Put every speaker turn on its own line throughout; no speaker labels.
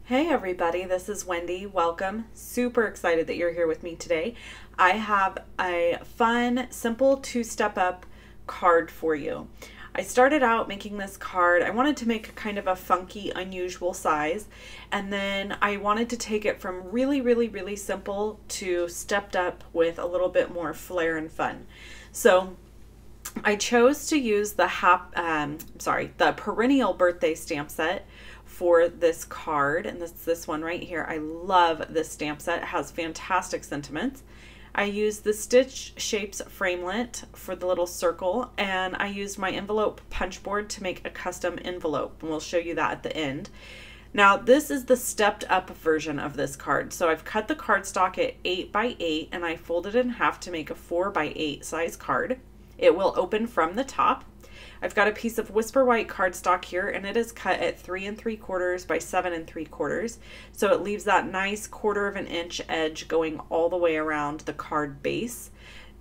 Hey everybody, this is Wendy. Welcome. Super excited that you're here with me today. I have a fun, simple two-step up card for you. I started out making this card. I wanted to make kind of a funky, unusual size, and then I wanted to take it from really simple to stepped up with a little bit more flair and fun. So I chose to use the Perrenial birthday stamp set for this card, and this one right here. I love this stamp set. It has fantastic sentiments. I used the Stitch Shapes framelit for the little circle, and I used my envelope punch board to make a custom envelope, and we'll show you that at the end. Now this is the stepped up version of this card. So I've cut the cardstock at 8 by 8 and I folded it in half to make a 4 by 8 size card. It will open from the top. I've got a piece of Whisper White cardstock here, and it is cut at 3 3/4 by 7 3/4. So it leaves that nice 1/4 of an inch edge going all the way around the card base.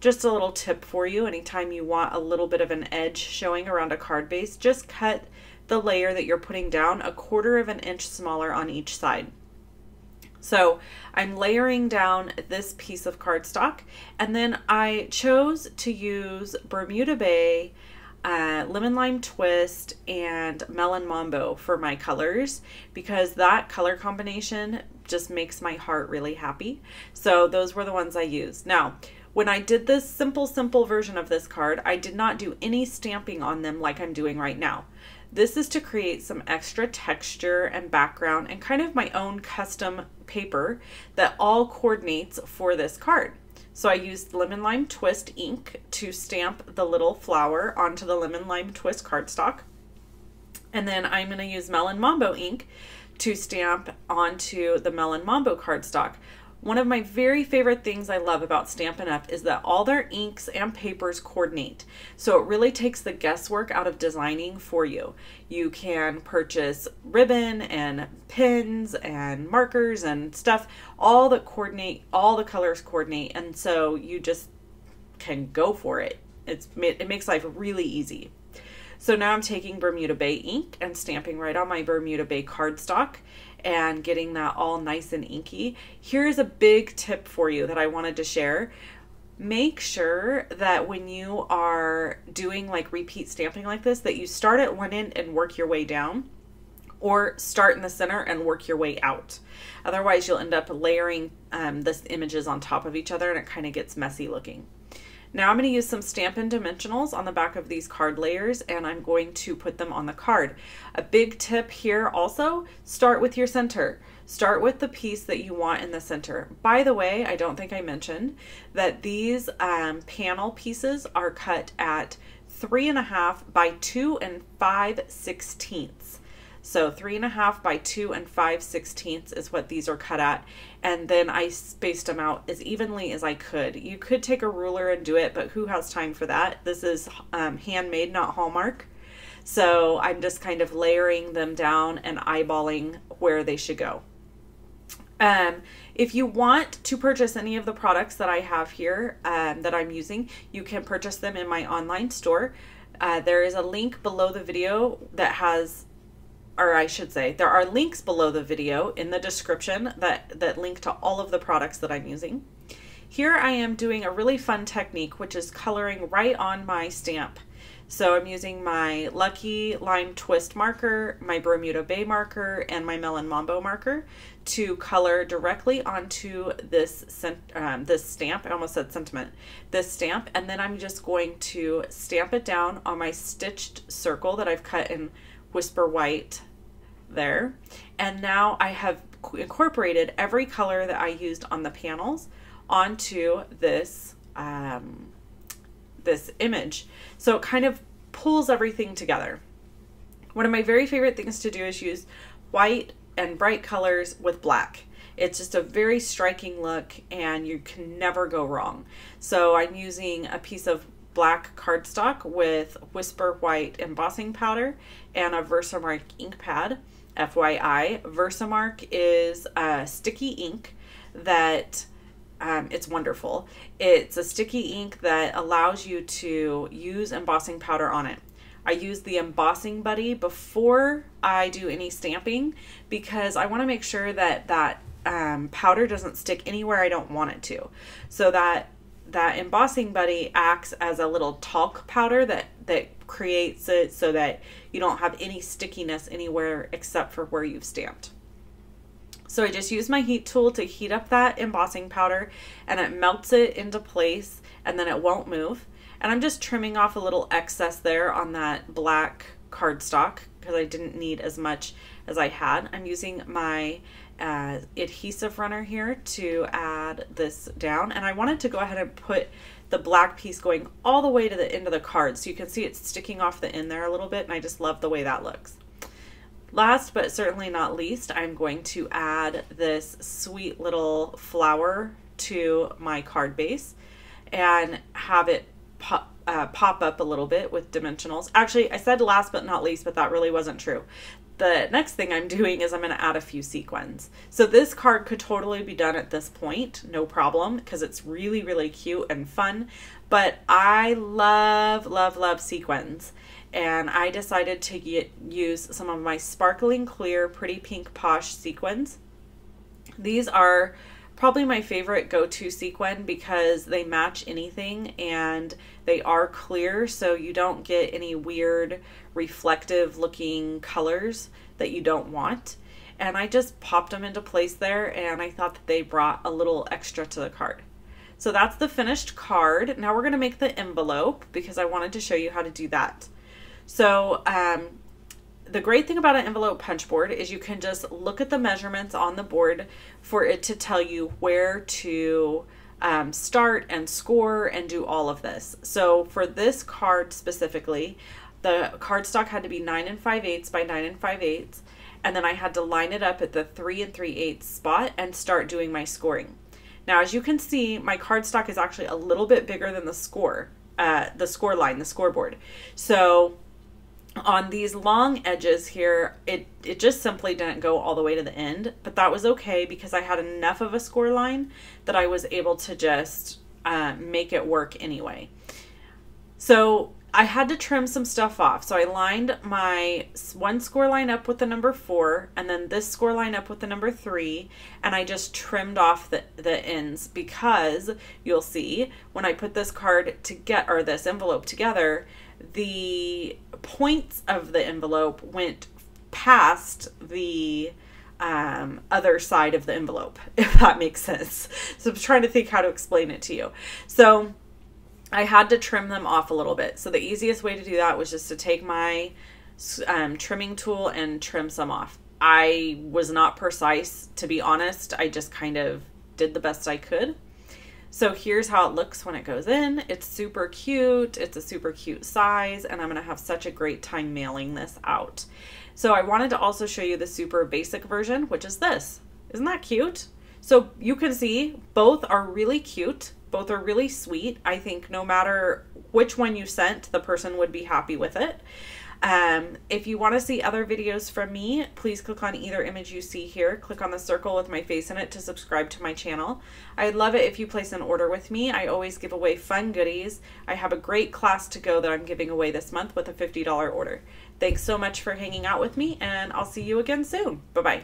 Just a little tip for you, anytime you want a little bit of an edge showing around a card base, just cut the layer that you're putting down 1/4 of an inch smaller on each side. So I'm layering down this piece of cardstock, and then I chose to use Bermuda Bay, Lemon Lime Twist, and Melon Mambo for my colors, because that color combination just makes my heart really happy. So those were the ones I used. Now, when I did this simple version of this card, I did not do any stamping on them like I'm doing right now. This is to create some extra texture and background and kind of my own custom paper that all coordinates for this card. So I used Lemon Lime Twist ink to stamp the little flower onto the Lemon Lime Twist cardstock. And then I'm going to use Melon Mambo ink to stamp onto the Melon Mambo cardstock. One of my very favorite things I love about Stampin' Up! Is that all their inks and papers coordinate. So it really takes the guesswork out of designing for you. You can purchase ribbon and pins and markers and stuff, all that coordinate, all the colors coordinate, and so you just can go for it. It makes life really easy. So now I'm taking Bermuda Bay ink and stamping right on my Bermuda Bay cardstock and getting that all nice and inky. Here's a big tip for you that I wanted to share. Make sure that when you are doing like repeat stamping like this, that you start at one end and work your way down, or start in the center and work your way out. Otherwise you'll end up layering this images on top of each other, and it kind of gets messy looking. Now I'm going to use some Stampin' dimensionals on the back of these card layers, and I'm going to put them on the card. A big tip here also, start with your center. Start with the piece that you want in the center. By the way, I don't think I mentioned that these panel pieces are cut at 3.5 by 2 5/16. So 3.5 by 2 5/16 is what these are cut at. And then I spaced them out as evenly as I could. You could take a ruler and do it, but who has time for that? This is handmade, not Hallmark. So I'm just kind of layering them down and eyeballing where they should go. If you want to purchase any of the products that I have here that I'm using, you can purchase them in my online store. There is a link below the video that has, or I should say, there are links below the video in the description that link to all of the products that I'm using. Here I am doing a really fun technique, which is coloring right on my stamp. So I'm using my Lucky Lime Twist marker, my Bermuda Bay marker, and my Melon Mambo marker to color directly onto this stamp. I almost said sentiment. This stamp, and then I'm just going to stamp it down on my stitched circle that I've cut in Whisper White there. And now I have incorporated every color that I used on the panels onto this this image. So it kind of pulls everything together. One of my very favorite things to do is use white and bright colors with black. It's just a very striking look, and you can never go wrong. So I'm using a piece of black cardstock with Whisper White embossing powder and a Versamark ink pad. FYI, Versamark is a sticky ink that it's wonderful. It's a sticky ink that allows you to use embossing powder on it. I use the embossing buddy before I do any stamping because I want to make sure that powder doesn't stick anywhere I don't want it to. So that embossing buddy acts as a little talc powder that creates it so that you don't have any stickiness anywhere except for where you've stamped. So I just use my heat tool to heat up that embossing powder, and it melts it into place, and then it won't move. And I'm just trimming off a little excess there on that black cardstock because I didn't need as much as I had. I'm using my adhesive runner here to add this down, and I wanted to go ahead and put the black piece going all the way to the end of the card so you can see it's sticking off the end there a little bit, and I just love the way that looks. Last but certainly not least, I'm going to add this sweet little flower to my card base and have it pop up a little bit with dimensionals. Actually, I said last but not least, but that really wasn't true. The next thing I'm doing is I'm going to add a few sequins. So this card could totally be done at this point, no problem, because it's really, really cute and fun. But I love, love, love sequins. And I decided to use some of my sparkling clear Pretty Pink Posh sequins. These are probably my favorite go-to sequin because they match anything and they are clear, so you don't get any weird reflective looking colors that you don't want. And I just popped them into place there, and I thought that they brought a little extra to the card. So that's the finished card. Now we're going to make the envelope because I wanted to show you how to do that. So the great thing about an envelope punch board is you can just look at the measurements on the board for it to tell you where to start and score and do all of this. So for this card specifically, the cardstock had to be 9 5/8 by 9 5/8, and then I had to line it up at the 3 3/8 spot and start doing my scoring. Now, as you can see, my cardstock is actually a little bit bigger than the score line, the scoreboard. So on these long edges here, it just simply didn't go all the way to the end, but that was okay because I had enough of a score line that I was able to just make it work anyway. So I had to trim some stuff off. So I lined my one score line up with the number 4 and then this score line up with the number 3, and I just trimmed off the ends because you'll see when I put this card to this envelope together, the points of the envelope went past the other side of the envelope, if that makes sense. So I'm trying to think how to explain it to you. So I had to trim them off a little bit. So the easiest way to do that was just to take my trimming tool and trim some off. I was not precise, to be honest. I just kind of did the best I could. So here's how it looks when it goes in. It's super cute. It's a super cute size, and I'm going to have such a great time mailing this out. So I wanted to also show you the super basic version, which is this. Isn't that cute? So you can see both are really cute. Both are really sweet. I think no matter which one you sent, the person would be happy with it. If you want to see other videos from me, please click on either image you see here. Click on the circle with my face in it to subscribe to my channel. I'd love it if you place an order with me. I always give away fun goodies. I have a great class to go that I'm giving away this month with a $50 order. Thanks so much for hanging out with me, and I'll see you again soon. Bye-bye.